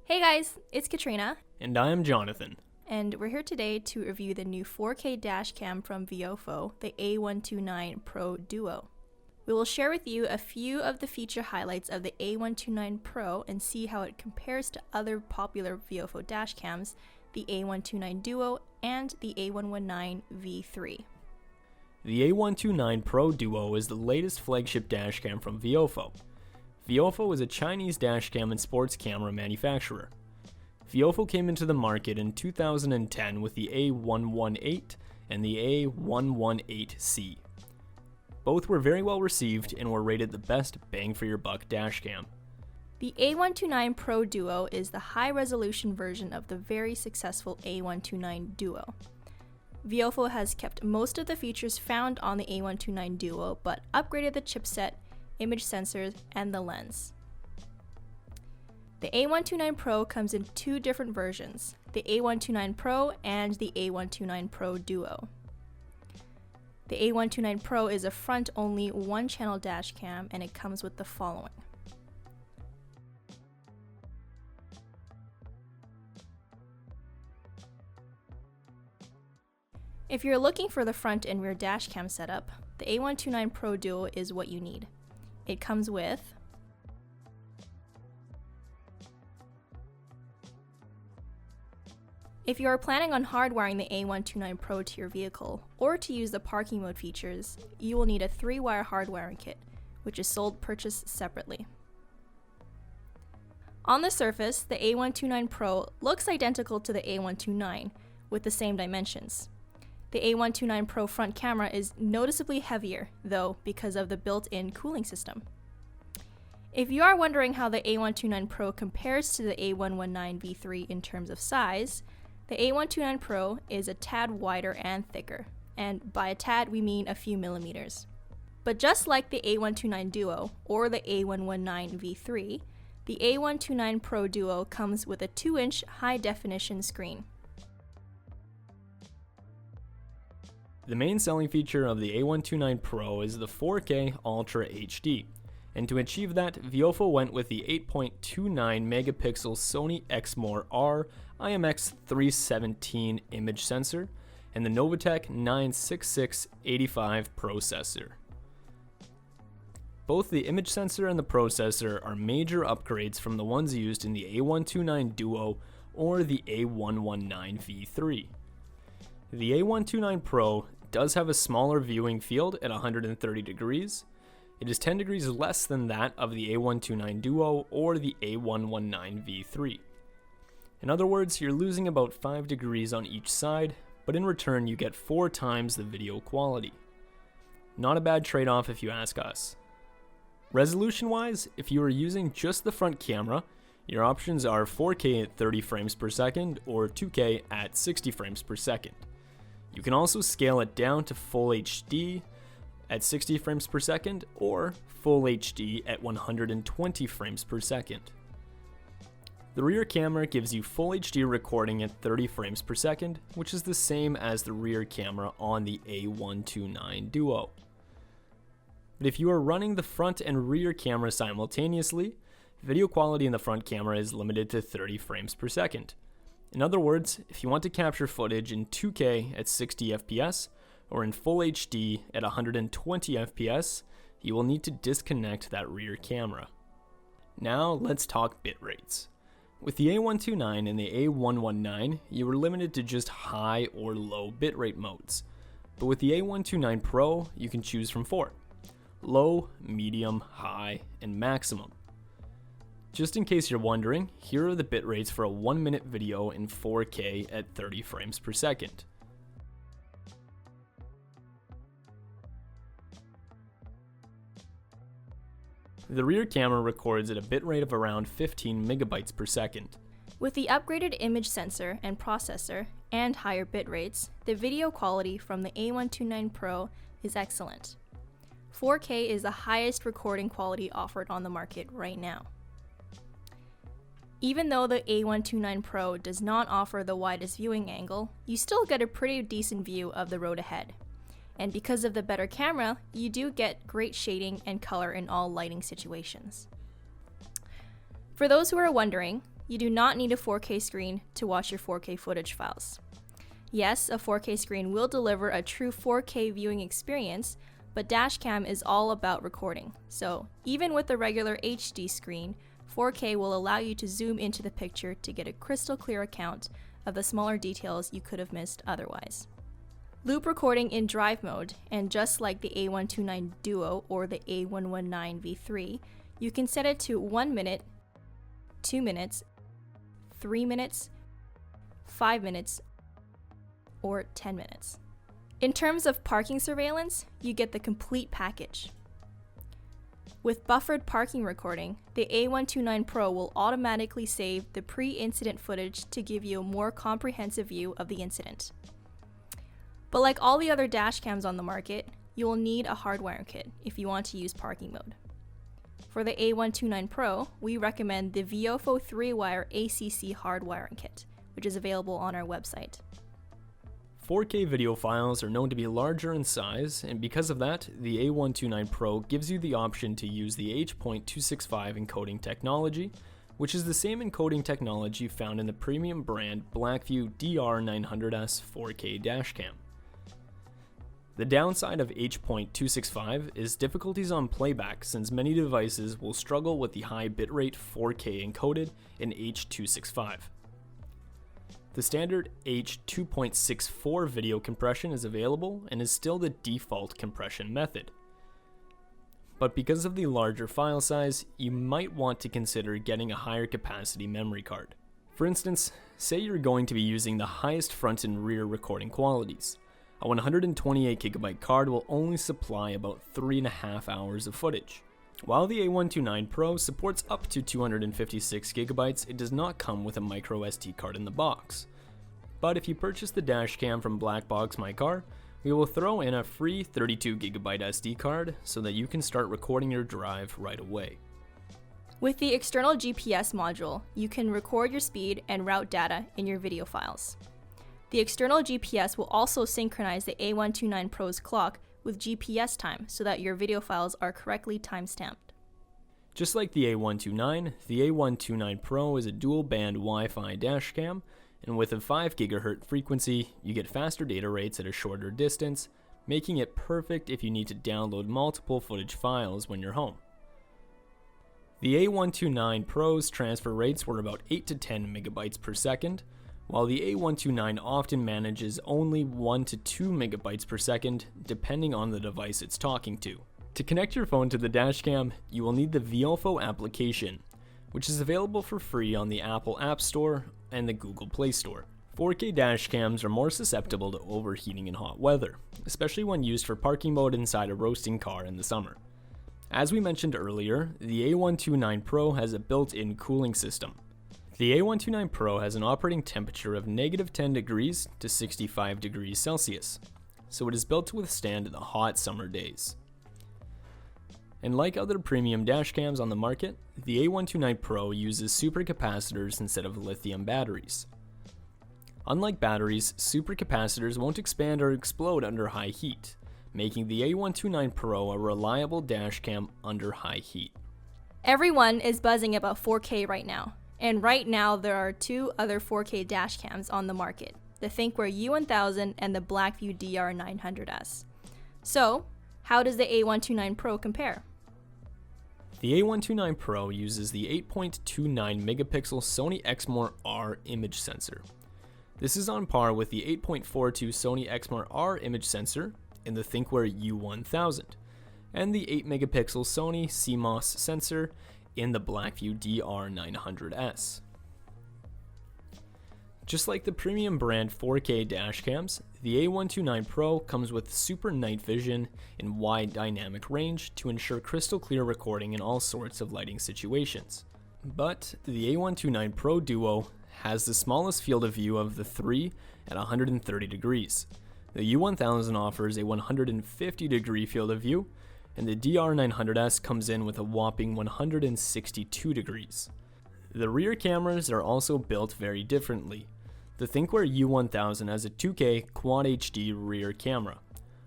Hey guys, it's Katrina. And I am Jonathan. And we're here today to review the new 4K dash cam from VIOFO, the A129 Pro Duo. We will share with you a few of the feature highlights of the A129 Pro and see how it compares to other popular VIOFO dash cams, the A129 Duo and the A119 V3. The A129 Pro Duo is the latest flagship dash cam from VIOFO. VIOFO is a Chinese dash cam and sports camera manufacturer. VIOFO came into the market in 2010 with the A118 and the A118C. Both were very well received and were rated the best bang for your buck dash cam. The A129 Pro Duo is the high-resolution version of the very successful A129 Duo. VIOFO has kept most of the features found on the A129 Duo, but upgraded the chipset, image sensors, and the lens. The A129 Pro comes in two different versions, the A129 Pro and the A129 Pro Duo. The A129 Pro is a front-only one-channel dash cam, and it comes with the following. If you're looking for the front and rear dash cam setup, the A129 Pro Duo is what you need. It comes with If you are planning on hardwiring the A129 Pro to your vehicle, or to use the parking mode features, you will need a 3-wire hardwiring kit, which is purchased separately. On the surface, the A129 Pro looks identical to the A129, with the same dimensions. The A129 Pro front camera is noticeably heavier, though, because of the built-in cooling system. If you are wondering how the A129 Pro compares to the A119 V3 in terms of size, the A129 Pro is a tad wider and thicker, and by a tad we mean a few millimeters. But just like the A129 Duo or the A119 V3, the A129 Pro Duo comes with a 2-inch high-definition screen. The main selling feature of the A129 Pro is the 4K Ultra HD, and to achieve that, VIOFO went with the 8.29 megapixel Sony Exmor R IMX317 image sensor and the Novatek 96685 processor. Both the image sensor and the processor are major upgrades from the ones used in the A129 Duo or the A119 V3. The A129 Pro does have a smaller viewing field at 130 degrees. It is 10 degrees less than that of the A129 Duo or the A119 V3. In other words, you're losing about 5 degrees on each side, but in return you get 4 times the video quality. Not a bad trade-off if you ask us. Resolution-wise, if you are using just the front camera, your options are 4K at 30 frames per second or 2K at 60 frames per second. You can also scale it down to Full HD at 60 frames per second or Full HD at 120 frames per second. The rear camera gives you Full HD recording at 30 frames per second, which is the same as the rear camera on the A129 Duo. But if you are running the front and rear camera simultaneously, video quality in the front camera is limited to 30 frames per second. In other words, if you want to capture footage in 2K at 60 FPS or in Full HD at 120 FPS, you will need to disconnect that rear camera. Now let's talk bit rates. With the A129 and the A119, you are limited to just high or low bitrate modes. But with the A129 Pro, you can choose from 4: low, medium, high, and maximum. Just in case you're wondering, here are the bit rates for a 1-minute video in 4K at 30 frames per second. The rear camera records at a bitrate of around 15 megabytes per second. With the upgraded image sensor and processor and higher bit rates, the video quality from the A129 Pro is excellent. 4K is the highest recording quality offered on the market right now. Even though the A129 Pro does not offer the widest viewing angle, you still get a pretty decent view of the road ahead. And because of the better camera, you do get great shading and color in all lighting situations. For those who are wondering, you do not need a 4K screen to watch your 4K footage files. Yes, a 4K screen will deliver a true 4K viewing experience, but dashcam is all about recording. So even with a regular HD screen, 4K will allow you to zoom into the picture to get a crystal clear account of the smaller details you could have missed otherwise. Loop recording in drive mode, and just like the A129 Duo or the A119 V3, you can set it to 1 minute, 2 minutes, 3 minutes, 5 minutes, or 10 minutes. In terms of parking surveillance, you get the complete package. With buffered parking recording, the A129 Pro will automatically save the pre-incident footage to give you a more comprehensive view of the incident. But like all the other dash cams on the market, you will need a hardwire kit if you want to use parking mode. For the A129 Pro, we recommend the VIOFO 3-wire ACC hardwiring kit, which is available on our website. 4K video files are known to be larger in size, and because of that, the A129 Pro gives you the option to use the H.265 encoding technology, which is the same encoding technology found in the premium brand Blackview DR900S 4K dashcam. The downside of H.265 is difficulties on playback, since many devices will struggle with the high bitrate 4K encoded in H.265. The standard H.2.64 video compression is available and is still the default compression method. But because of the larger file size, you might want to consider getting a higher capacity memory card. For instance, say you're going to be using the highest front and rear recording qualities. A 128GB card will only supply about 3.5 hours of footage. While the A129 Pro supports up to 256GB, it does not come with a micro SD card in the box. But if you purchase the dashcam from BlackboxMyCar, we will throw in a free 32GB SD card so that you can start recording your drive right away. With the external GPS module, you can record your speed and route data in your video files. The external GPS will also synchronize the A129 Pro's clock with GPS time so that your video files are correctly time-stamped. Just like the A129, the A129 Pro is a dual-band Wi-Fi dashcam, and with a 5 GHz frequency, you get faster data rates at a shorter distance, making it perfect if you need to download multiple footage files when you're home. The A129 Pro's transfer rates were about 8 to 10 megabytes per second, while the A129 often manages only 1 to 2 megabytes per second, depending on the device it's talking to. To connect your phone to the dashcam, you will need the VIOFO application, which is available for free on the Apple App Store and the Google Play Store. 4K dashcams are more susceptible to overheating in hot weather, especially when used for parking mode inside a roasting car in the summer. As we mentioned earlier, the A129 Pro has a built-in cooling system. The A129 Pro has an operating temperature of -10 degrees to 65 degrees Celsius, so it is built to withstand the hot summer days. And like other premium dashcams on the market, the A129 Pro uses supercapacitors instead of lithium batteries. Unlike batteries, supercapacitors won't expand or explode under high heat, making the A129 Pro a reliable dashcam under high heat. Everyone is buzzing about 4K right now. And right now, there are two other 4K dashcams on the market, the Thinkware U1000 and the Blackview DR900S. So, how does the A129 Pro compare? The A129 Pro uses the 8.29 megapixel Sony Exmor R image sensor. This is on par with the 8.42 Sony Exmor R image sensor in the Thinkware U1000, and the 8 megapixel Sony CMOS sensor in the Blackview DR900S. Just like the premium brand 4K dashcams, the A129 Pro comes with super night vision and wide dynamic range to ensure crystal clear recording in all sorts of lighting situations. But the A129 Pro Duo has the smallest field of view of the three at 130 degrees. The U1000 offers a 150 degree field of view, and the DR900S comes in with a whopping 162 degrees. The rear cameras are also built very differently. The Thinkware U1000 has a 2K Quad HD rear camera.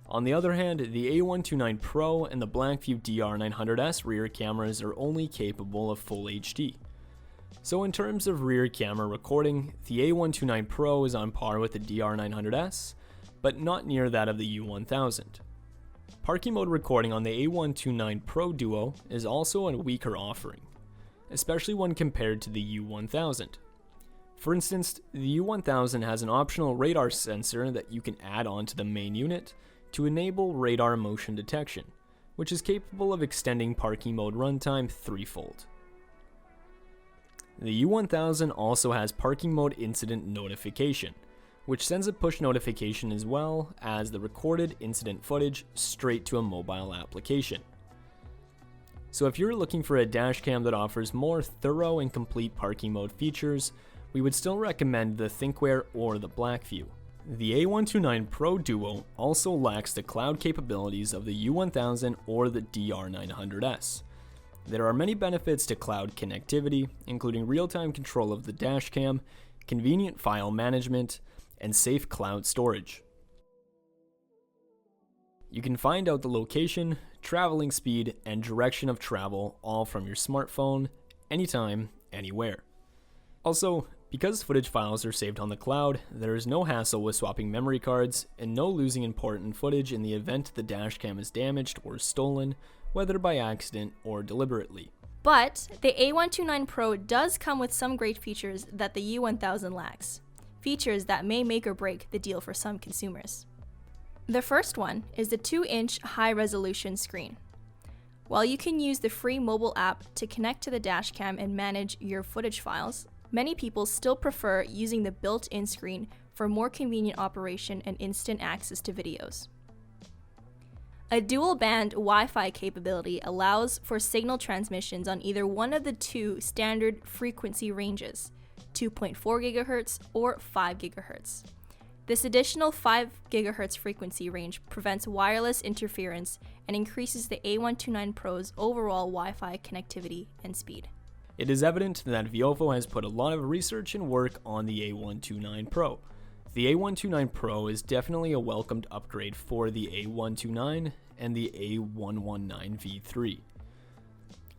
On the other hand, the A129 Pro and the Blackview DR900S rear cameras are only capable of Full HD. So in terms of rear camera recording, the A129 Pro is on par with the DR900S, but not near that of the U1000. Parking mode recording on the A129 Pro Duo is also a weaker offering, especially when compared to the U1000. For instance, the U1000 has an optional radar sensor that you can add onto the main unit to enable radar motion detection, which is capable of extending parking mode runtime threefold. The U1000 also has parking mode incident notification, which sends a push notification as well as the recorded incident footage straight to a mobile application. So if you're looking for a dashcam that offers more thorough and complete parking mode features, we would still recommend the Thinkware or the Blackview. The A129 Pro Duo also lacks the cloud capabilities of the U1000 or the DR900S. There are many benefits to cloud connectivity, including real-time control of the dashcam, convenient file management, and safe cloud storage. You can find out the location, traveling speed, and direction of travel all from your smartphone, anytime, anywhere. Also, because footage files are saved on the cloud, there is no hassle with swapping memory cards and no losing important footage in the event the dashcam is damaged or stolen, whether by accident or deliberately. But the A129 Pro does come with some great features that the U1000 lacks. Features that may make or break the deal for some consumers. The first one is the 2-inch high-resolution screen. While you can use the free mobile app to connect to the dashcam and manage your footage files, many people still prefer using the built-in screen for more convenient operation and instant access to videos. A dual-band Wi-Fi capability allows for signal transmissions on either one of the two standard frequency ranges, 2.4 GHz or 5 GHz. This additional 5 GHz frequency range prevents wireless interference and increases the A129 Pro's overall Wi-Fi connectivity and speed. It is evident that VIOFO has put a lot of research and work on the A129 Pro. The A129 Pro is definitely a welcomed upgrade for the A129 and the A119 V3.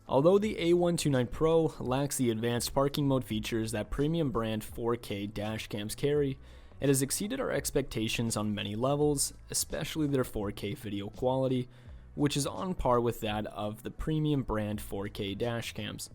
Although the A129 Pro lacks the advanced parking mode features that premium brand 4K dashcams carry, it has exceeded our expectations on many levels, especially their 4K video quality, which is on par with that of the premium brand 4K dashcams.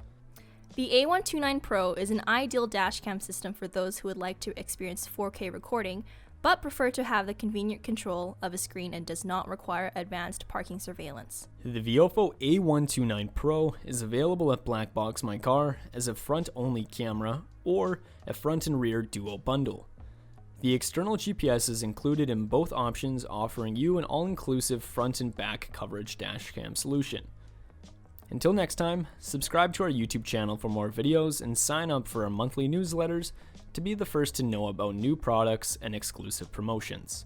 The A129 Pro is an ideal dashcam system for those who would like to experience 4K recording, but prefer to have the convenient control of a screen and does not require advanced parking surveillance. The VIOFO A129 Pro is available at BlackboxMyCar as a front-only camera or a front and rear duo bundle. The external GPS is included in both options, offering you an all-inclusive front and back coverage dashcam solution. Until next time, subscribe to our YouTube channel for more videos and sign up for our monthly newsletters to be the first to know about new products and exclusive promotions.